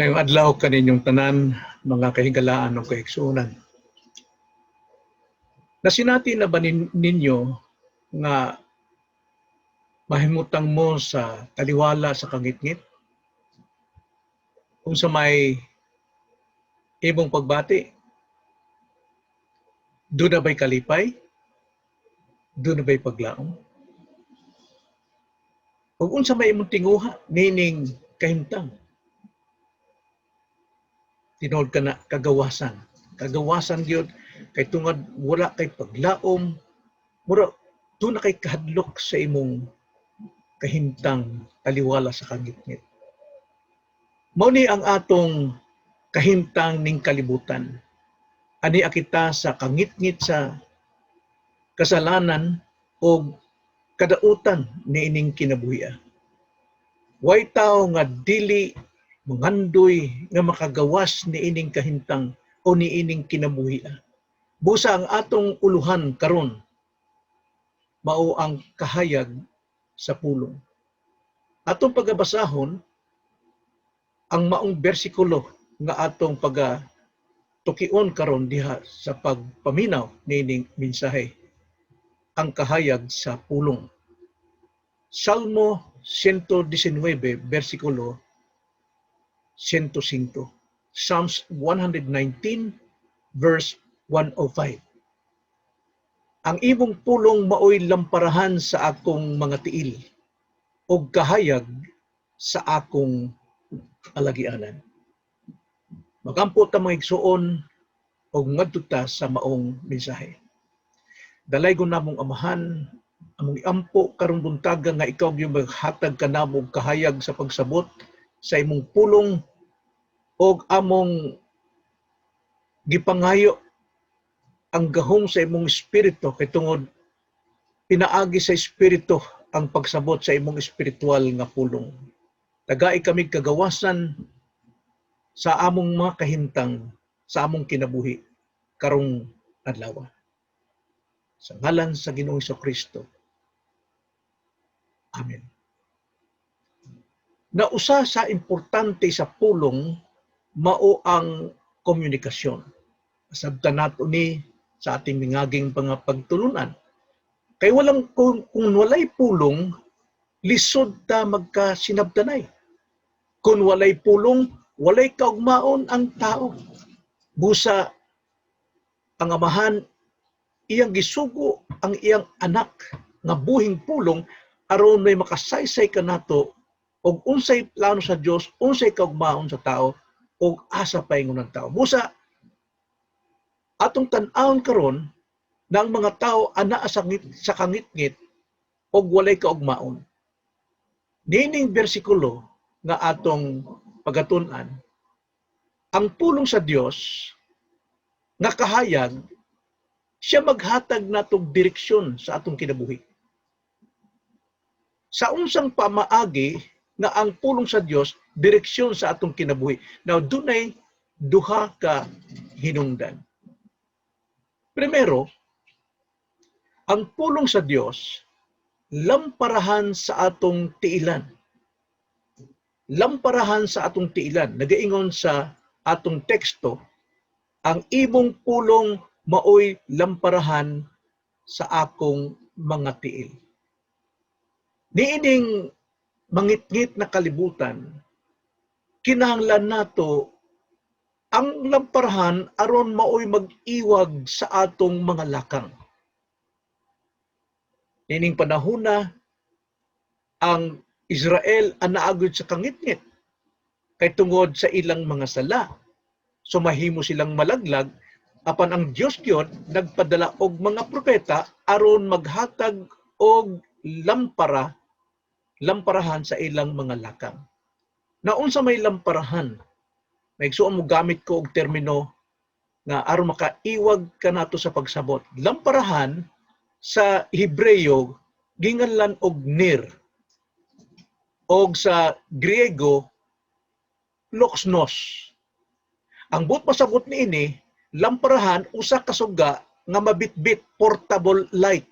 Ngayong adlaw kaninyong tanan, mga kahigalaan o kaigsuonan. Nasinati na ba ninyo nga mahimutang mo sa taliwala sa kangitngit? Kung sa may imong pagbati, doon na ba'y kalipay? Doon na ba'y paglaom? O kung sa may imong tinguha, nining kahimtang, tinood ka na kagawasan. Kagawasan gyud kay tungod wala kay paglaom, mura doon na kay kahadlok sa imong kahimtang taliwala sa kangitngit. Mao ni ang atong kahimtang ning kalibutan. Ani kita sa kangitngit sa kasalanan o kadautan niining kinabuhi. Way tao nga dili mangandoy nga makagawas niining kahimtang o niining kinabuhi. Busa ang atong uluhan karon mao ang kahayag sa pulong. Atong pagabasahon ang maong bersikulo nga atong tukion karon diha sa pagpaminaw niining mensahe, ang kahayag sa pulong. Salmo 119 bersikulo 105. Psalms 119 verse 105. Ang imong pulong maoy lamparahan sa akong mga tiil o kahayag sa akong alagianan. Magampo ta mga igsuon o ngadto ta sa maong mensahe. Dalay ko namong amahan, among iampo karong buntaga nga ikaw yung maghatag kanamo og kahayag sa pagsabot sa imong pulong og among gipangayo ang gahom sa imong espiritu kay tungod pinaagi sa espiritu ang pagsabot sa imong espiritual nga pulong. Tagai kami kagawasan sa among mga kahimtang sa among kinabuhi karong adlaw. Sa ngalan sa Ginoong Hesukristo. Amen. Nausa sa importante sa pulong mao ang komunikasyon. Sabtan nato ni sa ating mingaging pagtulunan. Kay kung walay pulong, lisod ta magkasinabtanay. Kung walay pulong, walay kaugmaon ang tao. Busa ang amahan iyang gisugo ang iyang anak nga buhing pulong aron may makasaysay kanato og unsay plano sa Dios, unsay kaugmaon sa tao og asa paingon ng tao. Busa atong tan-awon karon na ang mga tao ana sa kangitngit og walay kaugmaon. Nining bersikulo nga atong pagatun-an, ang pulong sa Dios nga kahayag siya maghatag natong direksyon sa atong kinabuhi. Sa unsang pamaagi nga ang pulong sa Dios direksyon sa atong kinabuhi. Now dunay duha ka hinungdan. Primero, ang pulong sa Dios lamparahan sa atong tiilan. Lamparahan sa atong tiilan. Nagaingon sa atong teksto, ang imong pulong maoy lamparahan sa akong mga tiil. Niining mangitngit na kalibutan, kinahanglan nato ang lamparahan aron maoy mag-iwag sa atong mga lakang. Nining panahona, ang Israel anaagod sa kangitngit kay tungod sa ilang mga sala. So mahimo silang malaglag, apan ang Dios gyud nagpadala og mga propeta aron maghatag og lamparahan sa ilang mga lakang. Naunsa may lamparahan? Naigsuon mo gamit ko og termino nga aron makaiwag kanato sa pagsabot. Lamparahan sa Hebreyo ginganlan og ner. Og sa Griego loxnos. Ang but pasabot niini, lamparahan usa ka suga nga mabitbit, portable light.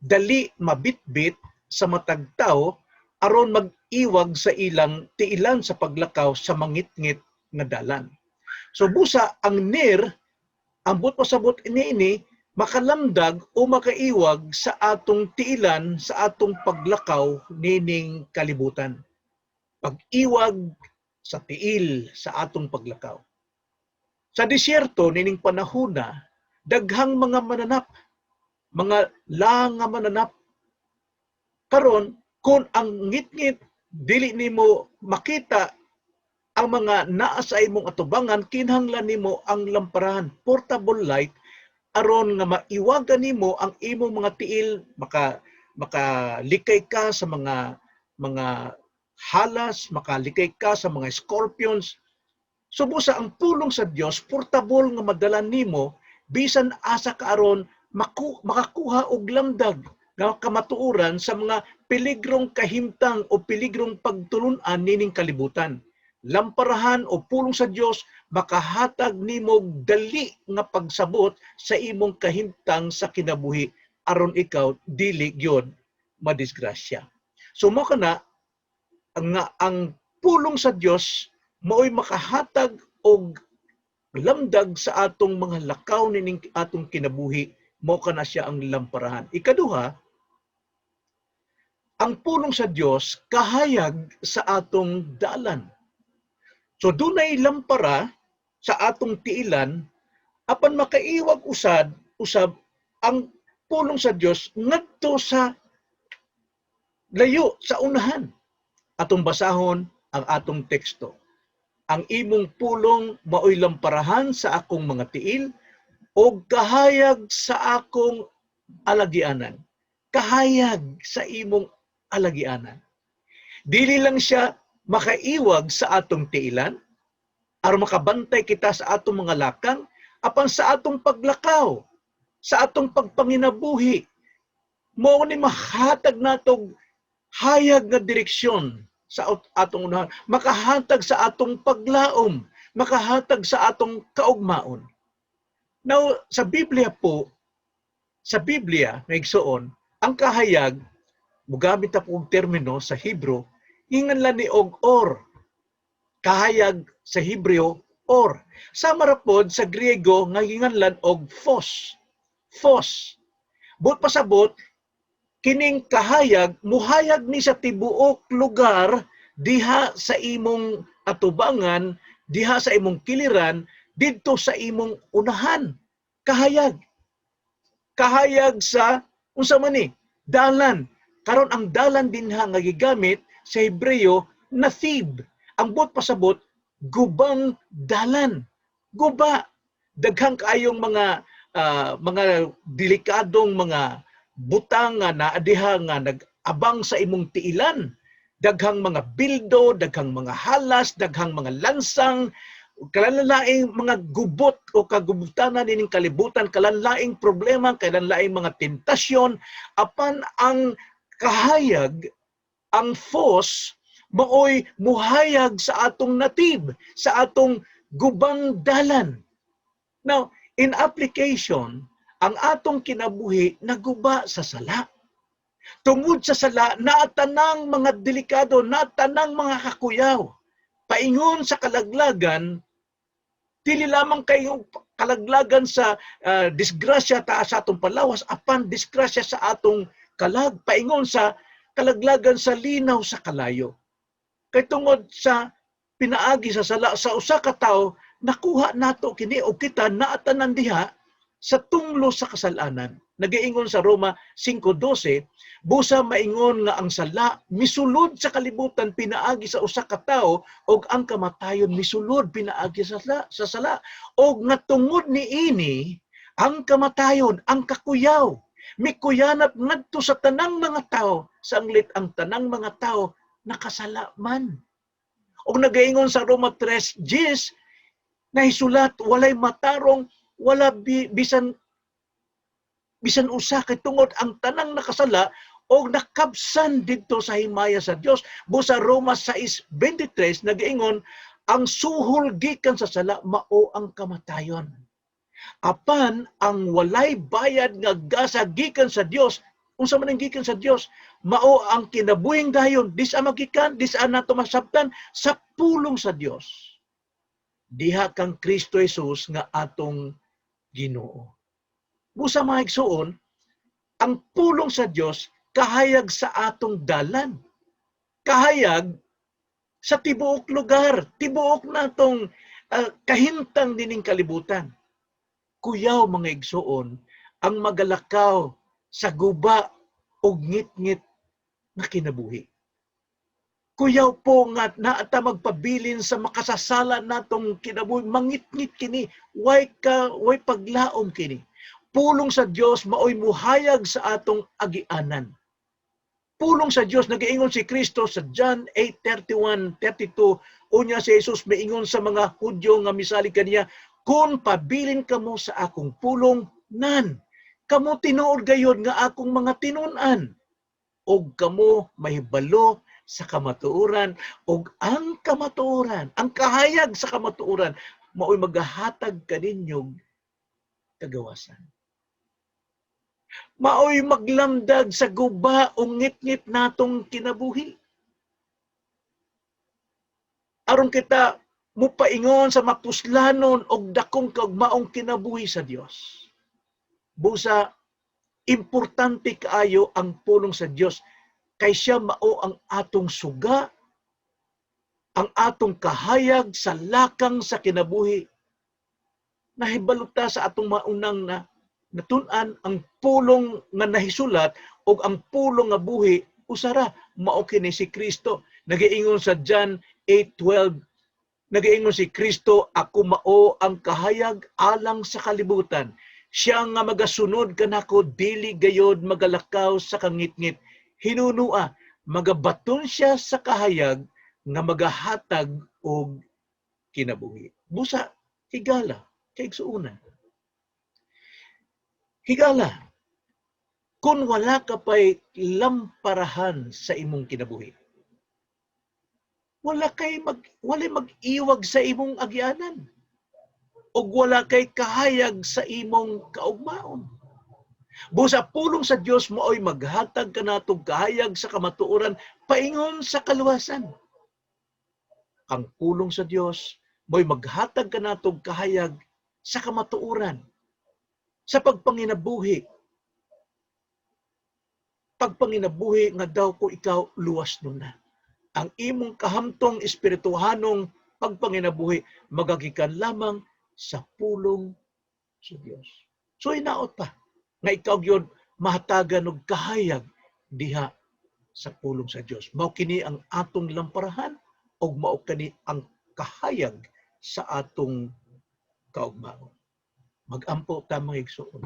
Dali mabitbit sa matag tawo aron mag-iwag sa ilang tiilan sa paglakaw sa mangitngit nga dalan. So busa ang ner ambot pasabot ini makalamdag o makaiwag sa atong tiilan, sa atong paglakaw nining kalibutan. Pag-iwag sa tiil sa atong paglakaw. Sa disyerto nining panahona, daghang mga mananap, mga nga mananap. Karon kung ang ngit-ngit dili nimo makita ang mga naa sa imong atubangan, kinahanglan nimo ang lamparahan, portable light, aron nga maiwagan nimo ang imong mga tiil, makalikay ka sa mga halas, makalikay ka sa mga scorpions. Subusa ang pulong sa Dios portable nga madala nimo bisan asa ka aron makakuha og lamdag nga kamatuoran sa mga peligrong kahimtang o peligrong pagtulun-an nining kalibutan. Lamparahan o pulong sa Dios makahatag nimo dali nga pagsabot sa imong kahimtang sa kinabuhi aron ikaw dili gyud madisgrasya. So mao kana ang pulong sa Dios mao'y makahatag og lamdag sa atong mga lakaw nining atong kinabuhi, mao kana siya ang lamparahan. Ikaduha, ang pulong sa Dios kahayag sa atong dalan. So dunay lampara sa atong tiilan apan makaiwag usab ang pulong sa Dios ngadto sa layo sa unahan. Atong basahon ang atong teksto. Ang imong pulong mao'y lamparahan sa akong mga tiil o kahayag sa akong alagianan. Kahayag sa imong alagianan. Dili lang siya makaiwag sa atong tiilan, aron makabantay kita sa atong mga lakang, apan sa atong paglakaw, sa atong pagpanginabuhi, mao ni mahatag natog hayag nga direksyon sa atong unahan, makahatag sa atong paglaom, makahatag sa atong kaugmaon. Now, sa Biblia po, sa Biblia, naigsoon, ang kahayag, mugamit na pong termino sa Hebrew, hinganlan ni og or. Kahayag sa Hebreo, or. Sama ra pod sa Griego, nga hinganlan og phos. Phos. But pasabot, kining kahayag, muhayag ni sa tibuok lugar, diha sa imong atubangan, diha sa imong kiliran, didto sa imong unahan. Kahayag. Kahayag sa, unsa man ni, dalan. Karon ang dalan dinha nga gigamit sa Hebreo, nathib. Ang bot pasabot, gubang dalan. Guba. Daghang kaayong mga delikadong mga butang nga naadiha nga nag-abang sa imong tiilan. Daghang mga bildo, daghang mga halas, daghang mga lansang, kalanlaing mga gubot o kagubutanan nining kalibutan, kalanlaing problema, kalanlaing mga tentasyon, apan ang kahayag, ang phos, maoy muhayag sa atong natib, sa atong gubang dalan. Now, in application, ang atong kinabuhi naguba sa sala. Tungod sa sala, naatanang mga delikado, naatanang mga kakuyaw. Paingon sa kalaglagan, dili lamang kayong kalaglagan sa disgrasya ta sa atong palawas, apan disgrasya sa atong kalag. Paingon sa kalaglagan sa linaw sa kalayo. Kay tungod sa pinaagi sa sala, sa usa ka tawo, nakuha nato kini o kita naatanan diha sa tunglo sa kasalanan. Nagaingon sa Roma 5:12, busa maingon nga ang sala misulod sa kalibutan pinaagi sa usa ka tawo og ang kamatayon misulod pinaagi sa sala. Og nga tungod niini ang kamatayon, ang kakuyaw, mikuyanap ngadto sa tanang mga tawo, sanglit ang tanang mga tawo nakasala man. Og nagaingon sa Roma 3:10, nahisulat walay matarong, wala bisan usa kay tungod ang tanang nakasala o nakabsan didto sa himaya sa Dios. Busa Roma 6:23 nagaingon ang suhol gikan sa sala mao ang kamatayon. Apan ang walay bayad nga gasa gikan sa Dios, unsa man ang gikan sa Dios, mao ang kinabuhing dayon, dis magikan, dis nato masabtan sa pulong sa Dios. diha kang Kristo Jesus nga atong Ginoo. Busa mga igsuon, ang pulong sa Dios kahayag sa atong dalan. Kahayag sa tibuok lugar, tibuok natong kahintang dining kalibutan. Kuyaw mga igsuon, ang magalakaw sa guba og ngit-ngit na kinabuhi. Kuyaw po nga naata magpabilin sa makasasala natong kinabuhi, mangit-ngit kini, way paglaom kini. Pulong sa Dios maoy muhayag sa atong agianan. Pulong sa Dios nagaingon si Kristo sa John 8:31-32, unya si Jesus maingon sa mga Hudyo nga misali kaniya, kung pabilin kamo sa akong pulong, nan kamo tinuod gayud nga akong mga tinun-an, og kamo mahibalo sa kamatuoran, og ang kamatuoran, ang kahayag sa kamatuoran maoy magahatag kaninyong kagawasan. Maoy maglamdag sa guba o ngit-ngit natong kinabuhi. Aron kita mupaingon sa mapuslanon og dakong kaugmaong kinabuhi sa Dios. Busa, importante kaayo ang pulong sa Dios kay siya mao ang atong suga, ang atong kahayag sa lakang sa kinabuhi. Nahibaluta sa atong maunang na natun-an ang pulong nga nahisulat o ang pulong nga buhi usara mao kini si Kristo. Nagaingon sa John 8:12, nagaingon si Kristo, ako mao ang kahayag alang sa kalibutan. Siya nga magasunod kanako dili gayod magalakaw sa kangit-ngit. Hinunua magabaton siya sa kahayag nga magahatag og kinabuhi. Busa higala kay igsuonan. Higala, kung wala ka pa'y lamparahan sa imong kinabuhi, walay mag-iwag sa imong agyanan, o wala kay kahayag sa imong kaugmaon. Busa pulong sa Dios maoy maghatag kanatong kahayag sa kamatuoran paingon sa kaluwasan. Ang pulong sa Dios maoy maghatag kanatong kahayag sa kamatuoran, sa pagpanginabuhi nga daw ko ikaw luwas nun na. Ang imong kahamtong espirituhanong pagpanginabuhi magagikan lamang sa pulong sa Dios. So inaot pa nga ikaw gyud mahatagan og kahayag diha sa pulong sa Dios. Mao kini ang atong lamparahan og mao kini ang kahayag sa atong kaugmaon. Magampo ta mga igsoon.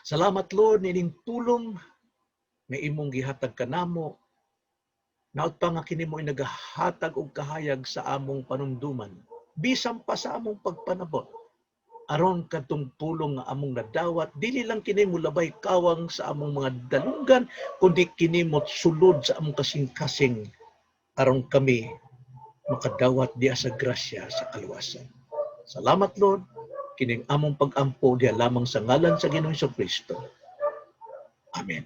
Salamat Lord nining pulong nga imong gihatag kanamo. Naot pa nga kini mo nagahatag og kahayag sa among panumduman. Bisan pa sa among pagpanabot. Aron kadtong pulong nga among nadawat, dili lang kini mo labay kawang sa among mga dalunggan, kundi kini mo sulod sa among kasing-kasing aron kami makadawat diya sa grasya sa kaluwasan. Salamat Lord, kining among pag-ampo diya lamang sa ngalan sa Ginoong Kristo. Amen.